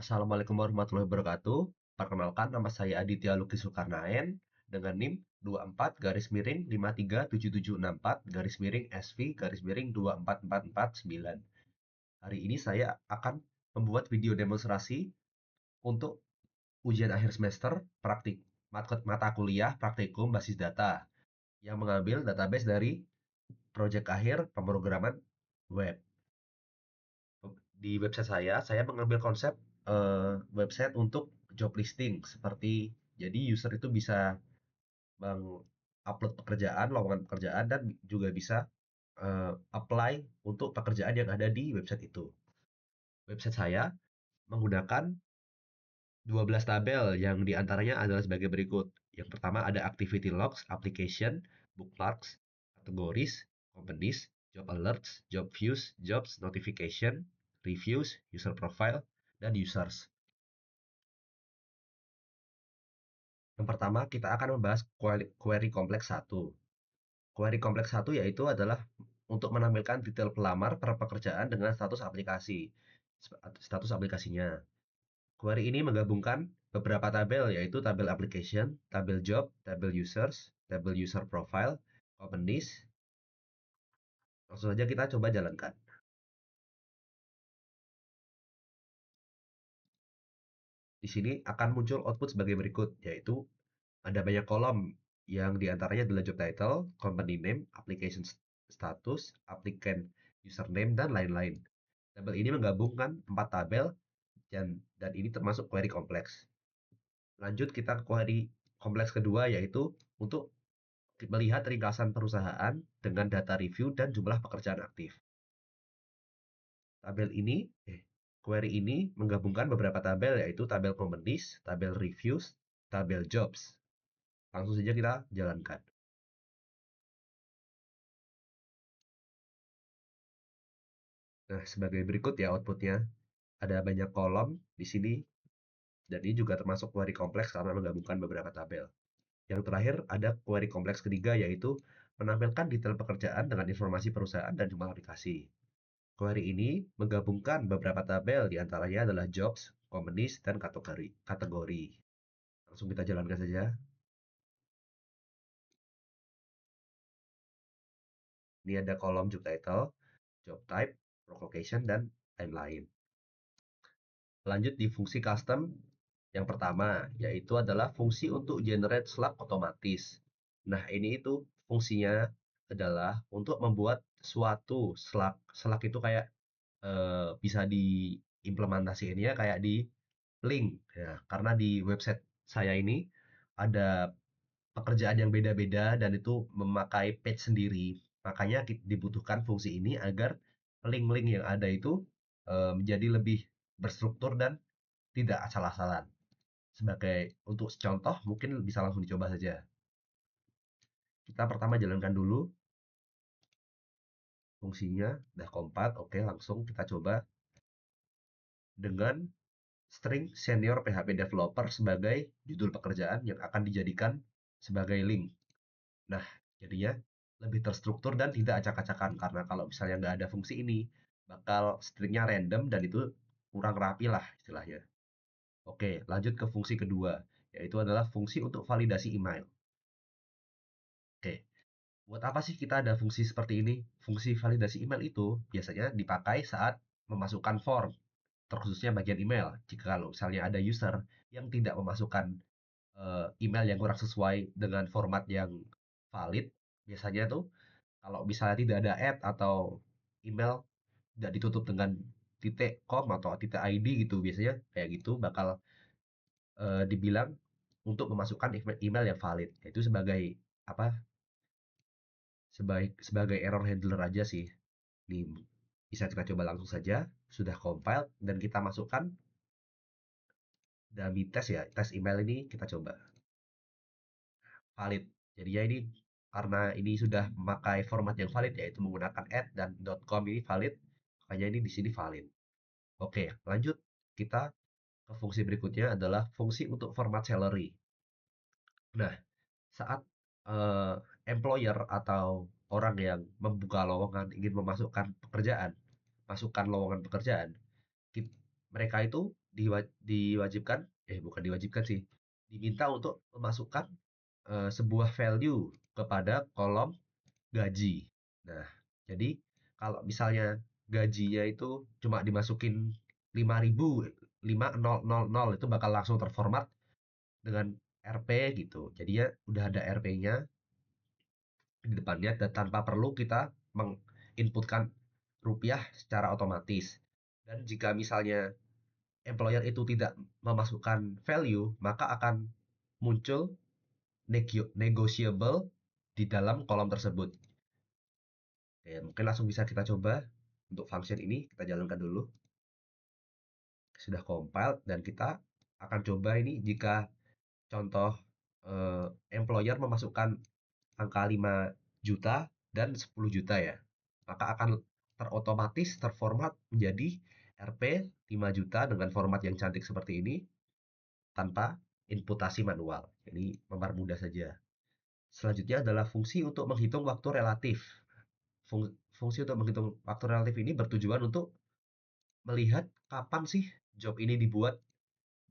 Assalamualaikum warahmatullahi wabarakatuh. Perkenalkan, nama saya Aditya Luki Zulkarnaen dengan NIM 24 SV garis miring 24449. Hari ini saya akan membuat video demonstrasi untuk ujian akhir semester praktik mata kuliah praktikum basis data yang mengambil database dari proyek akhir pemrograman web. Di website saya mengambil konsep website untuk job listing, seperti jadi user itu bisa mengupload pekerjaan, lowongan pekerjaan, dan juga bisa apply untuk pekerjaan yang ada di website itu. Website saya menggunakan 12 tabel yang diantaranya adalah sebagai berikut. Yang pertama ada activity logs, application, bookmarks, categories, companies, job alerts, job views, jobs, notification, reviews, user profile, dan users. Yang pertama, kita akan membahas query kompleks 1. Query kompleks 1 yaitu adalah untuk menampilkan detail pelamar per pekerjaan dengan status aplikasinya. Query ini menggabungkan beberapa tabel, yaitu tabel application, tabel job, tabel users, tabel user profile, companies. Langsung saja kita coba jalankan. Di sini akan muncul output sebagai berikut, yaitu ada banyak kolom yang diantaranya adalah job title, company name, application status, applicant username, dan lain-lain. Tabel ini menggabungkan 4 tabel dan ini termasuk query kompleks. Lanjut kita ke query kompleks kedua, yaitu untuk melihat ringkasan perusahaan dengan data review dan jumlah pekerjaan aktif. Query ini menggabungkan beberapa tabel, yaitu tabel companies, tabel reviews, tabel jobs. Langsung saja kita jalankan. Nah, sebagai berikut ya outputnya. Ada banyak kolom di sini, dan ini juga termasuk query kompleks karena menggabungkan beberapa tabel. Yang terakhir ada query kompleks ketiga, yaitu menampilkan detail pekerjaan dengan informasi perusahaan dan jumlah aplikasi. Query ini menggabungkan beberapa tabel, diantaranya adalah jobs, companies, dan kategori. Langsung kita jalankan saja. Ini ada kolom job title, job type, work location, dan lain-lain. Lanjut di fungsi custom yang pertama, yaitu adalah fungsi untuk generate slug otomatis. Nah, ini itu fungsinya adalah untuk membuat suatu slug. Slug itu kayak bisa diimplementasikannya kayak di link. Ya, karena di website saya ini ada pekerjaan yang beda-beda dan itu memakai page sendiri. Makanya dibutuhkan fungsi ini agar link-link yang ada itu menjadi lebih berstruktur dan tidak asal-asalan. Sebagai untuk contoh, mungkin bisa langsung dicoba saja. Kita pertama jalankan dulu fungsinya, udah kompat, oke, langsung kita coba dengan string senior PHP developer sebagai judul pekerjaan yang akan dijadikan sebagai link. Nah, jadinya lebih terstruktur dan tidak acak-acakan, karena kalau misalnya nggak ada fungsi ini, bakal stringnya random dan itu kurang rapi lah istilahnya. Oke, lanjut ke fungsi kedua, yaitu adalah fungsi untuk validasi email. Oke, buat apa sih kita ada fungsi seperti ini? Fungsi validasi email itu biasanya dipakai saat memasukkan form, terkhususnya bagian email. Jika kalau misalnya ada user yang tidak memasukkan email yang kurang sesuai dengan format yang valid, biasanya tuh kalau misalnya tidak ada add atau email tidak ditutup dengan .com atau .id gitu, biasanya kayak gitu bakal dibilang untuk memasukkan email yang valid. Itu sebagai apa? Sebagai error handler aja sih. Nih, bisa kita coba langsung saja. Sudah compiled dan kita masukkan dummy test ya. Tes email ini kita coba. Valid. Jadi ya ini karena ini sudah memakai format yang valid, yaitu menggunakan add dan .com ini valid, makanya ini di sini valid. Oke, lanjut kita ke fungsi berikutnya adalah fungsi untuk format salary. Nah, saat eh, employer atau orang yang membuka lowongan ingin memasukkan pekerjaan, masukkan lowongan pekerjaan, mereka itu diwajibkan, bukan diwajibkan sih, diminta untuk memasukkan sebuah value kepada kolom gaji. Nah, jadi kalau misalnya gajinya itu cuma dimasukin 5.000, 5000 itu bakal langsung terformat dengan RP gitu. Jadinya udah ada RP-nya di depannya dan tanpa perlu kita menginputkan rupiah secara otomatis. Dan jika misalnya employer itu tidak memasukkan value, maka akan muncul negotiable di dalam kolom tersebut. Oke, mungkin langsung bisa kita coba untuk function ini, kita jalankan dulu. Sudah compile dan kita akan coba ini jika contoh employer memasukkan angka 5 juta dan 10 juta ya, maka akan terotomatis terformat menjadi RP 5 juta dengan format yang cantik seperti ini tanpa inputasi manual. Jadi mempermudah saja. Selanjutnya adalah fungsi untuk menghitung waktu relatif. Fungsi untuk menghitung waktu relatif ini bertujuan untuk melihat kapan sih job ini dibuat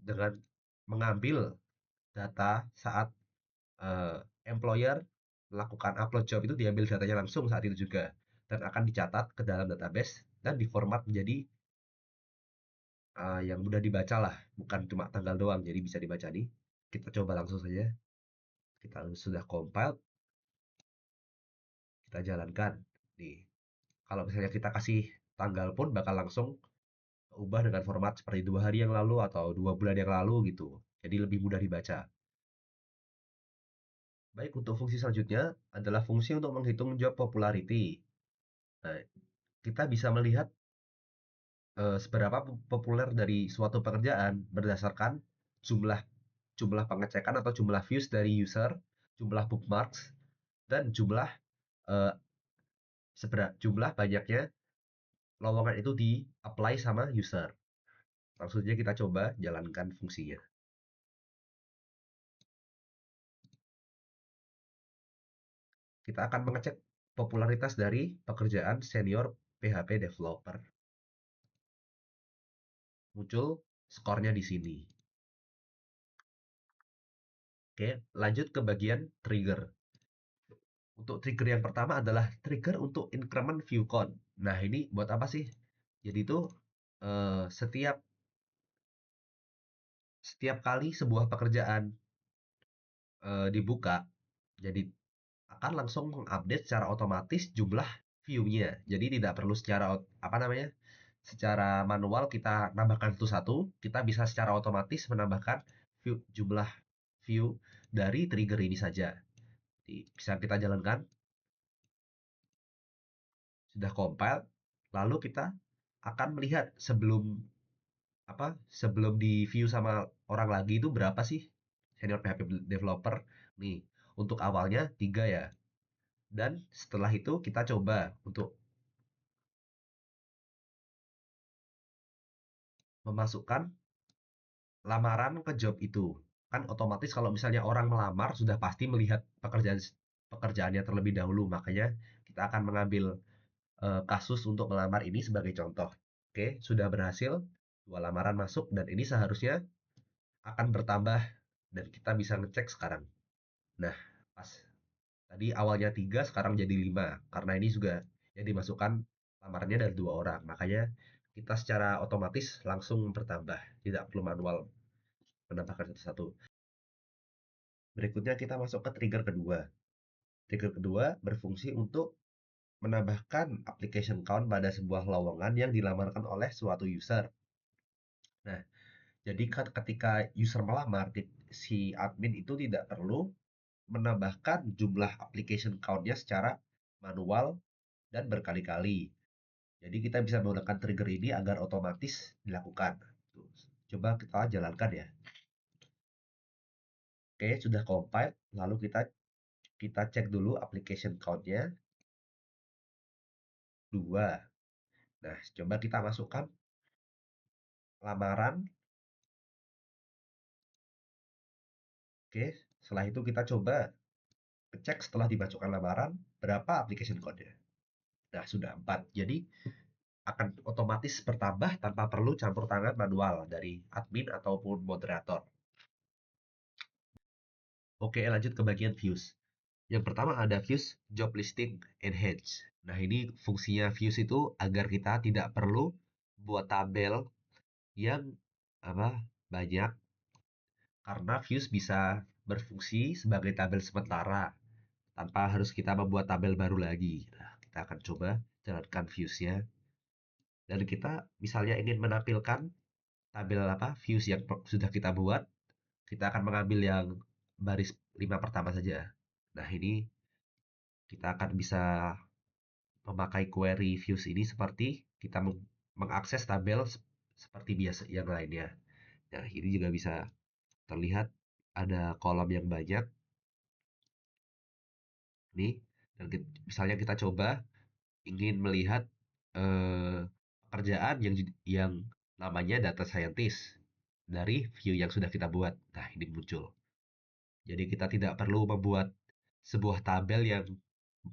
dengan mengambil data saat employer melakukan upload job itu diambil datanya langsung saat itu juga dan akan dicatat ke dalam database dan diformat menjadi yang mudah dibaca lah, bukan cuma tanggal doang, jadi bisa dibaca nih. Kita coba langsung saja. Kita sudah compile, kita jalankan. Nih, kalau misalnya kita kasih tanggal pun bakal langsung ubah dengan format seperti 2 hari yang lalu atau 2 bulan yang lalu gitu. Jadi lebih mudah dibaca. Baik, untuk fungsi selanjutnya adalah fungsi untuk menghitung job popularity. Nah, kita bisa melihat seberapa populer dari suatu pekerjaan berdasarkan jumlah jumlah pengecekan atau jumlah views dari user, jumlah bookmarks, dan eh, jumlah banyaknya lowongan itu di-apply sama user. Langsung saja kita coba jalankan fungsinya. Kita akan mengecek popularitas dari pekerjaan senior PHP developer. Muncul skornya di sini. Oke, lanjut ke bagian trigger. Untuk trigger yang pertama adalah trigger untuk increment view count. Nah, ini buat apa sih? Jadi itu setiap kali sebuah pekerjaan dibuka, jadi akan langsung mengupdate secara otomatis jumlah view-nya. Jadi tidak perlu secara secara manual kita nambahkan satu-satu, kita bisa secara otomatis menambahkan jumlah view dari trigger ini saja. Jadi, bisa kita jalankan. Sudah compile, lalu kita akan melihat sebelum di view sama orang lagi itu berapa sih senior PHP developer. Nih, untuk awalnya 3 ya. Dan setelah itu kita coba untuk memasukkan lamaran ke job itu. Kan otomatis kalau misalnya orang melamar sudah pasti melihat pekerjaannya terlebih dahulu. Makanya kita akan mengambil kasus untuk melamar ini sebagai contoh. Oke, sudah berhasil 2 lamaran masuk dan ini seharusnya akan bertambah dan kita bisa ngecek sekarang. Nah, pas tadi awalnya 3 sekarang jadi 5 karena ini juga yang dimasukkan lamarannya dari 2 orang. Makanya kita secara otomatis langsung bertambah, tidak perlu manual menambahkan satu-satu. Berikutnya kita masuk ke trigger kedua. Trigger kedua berfungsi untuk menambahkan application count pada sebuah lowongan yang dilamarkan oleh suatu user. Nah, jadi ketika user melamar, si admin itu tidak perlu menambahkan jumlah application count-nya secara manual dan berkali-kali. Jadi kita bisa menggunakan trigger ini agar otomatis dilakukan. Coba kita jalankan ya. Oke, sudah compile. Lalu kita cek dulu application count-nya 2. Nah, coba kita masukkan lamaran. Oke, setelah itu kita coba cek setelah dimasukkan lamaran berapa application code-nya. Nah, sudah 4. Jadi akan otomatis bertambah tanpa perlu campur tangan manual dari admin ataupun moderator. Oke, lanjut ke bagian views. Yang pertama ada views job listing enhance. Nah, ini fungsinya views itu agar kita tidak perlu buat tabel yang banyak, karena views bisa berfungsi sebagai tabel sementara tanpa harus kita membuat tabel baru lagi. Nah, kita akan coba jalankan views-nya. Dan kita misalnya ingin menampilkan tabel views yang sudah kita buat, kita akan mengambil yang baris 5 pertama saja. Nah, ini kita akan bisa memakai query views ini seperti kita mengakses tabel seperti biasa yang lainnya. Nah, ini juga bisa terlihat ada kolom yang banyak nih. Dan misalnya kita coba ingin melihat pekerjaan yang namanya data scientist dari view yang sudah kita buat. Nah, ini muncul. Jadi kita tidak perlu membuat sebuah tabel yang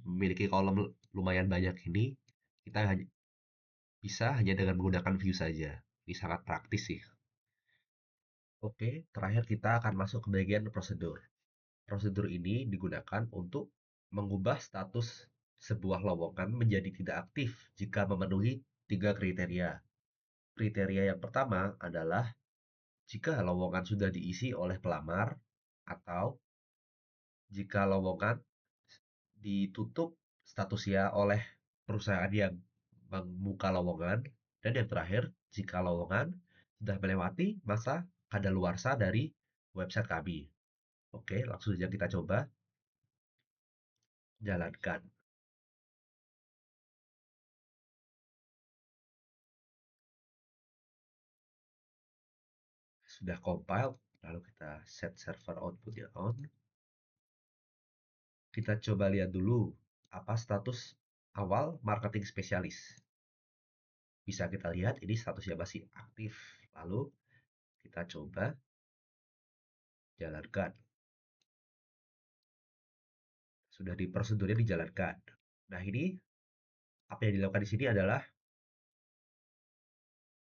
memiliki kolom lumayan banyak ini. Kita bisa hanya dengan menggunakan view saja. Ini sangat praktis sih. Oke, terakhir kita akan masuk ke bagian prosedur. Prosedur ini digunakan untuk mengubah status sebuah lowongan menjadi tidak aktif jika memenuhi 3 kriteria. Kriteria yang pertama adalah jika lowongan sudah diisi oleh pelamar atau jika lowongan ditutup statusnya oleh perusahaan yang membuka lowongan, dan yang terakhir jika lowongan sudah melewati masa kadaluarsa dari website kami. Oke, langsung saja kita coba jalankan. Sudah compile, lalu kita set server outputnya on. Kita coba lihat dulu apa status awal marketing spesialis. Bisa kita lihat ini statusnya masih aktif. Lalu kita coba jalankan. Sudah di prosedurnya dijalankan. Nah, ini apa yang dilakukan di sini adalah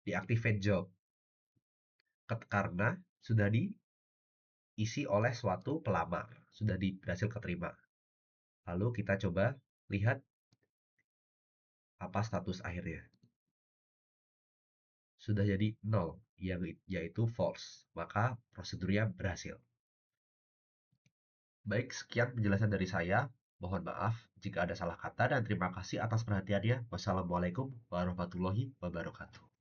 deactivate job karena sudah diisi oleh suatu pelamar, sudah berhasil keterima. Lalu kita coba lihat apa status akhirnya. Sudah jadi 0, yaitu false. Maka prosedurnya berhasil. Baik, sekian penjelasan dari saya. Mohon maaf jika ada salah kata dan terima kasih atas perhatiannya. Wassalamualaikum warahmatullahi wabarakatuh.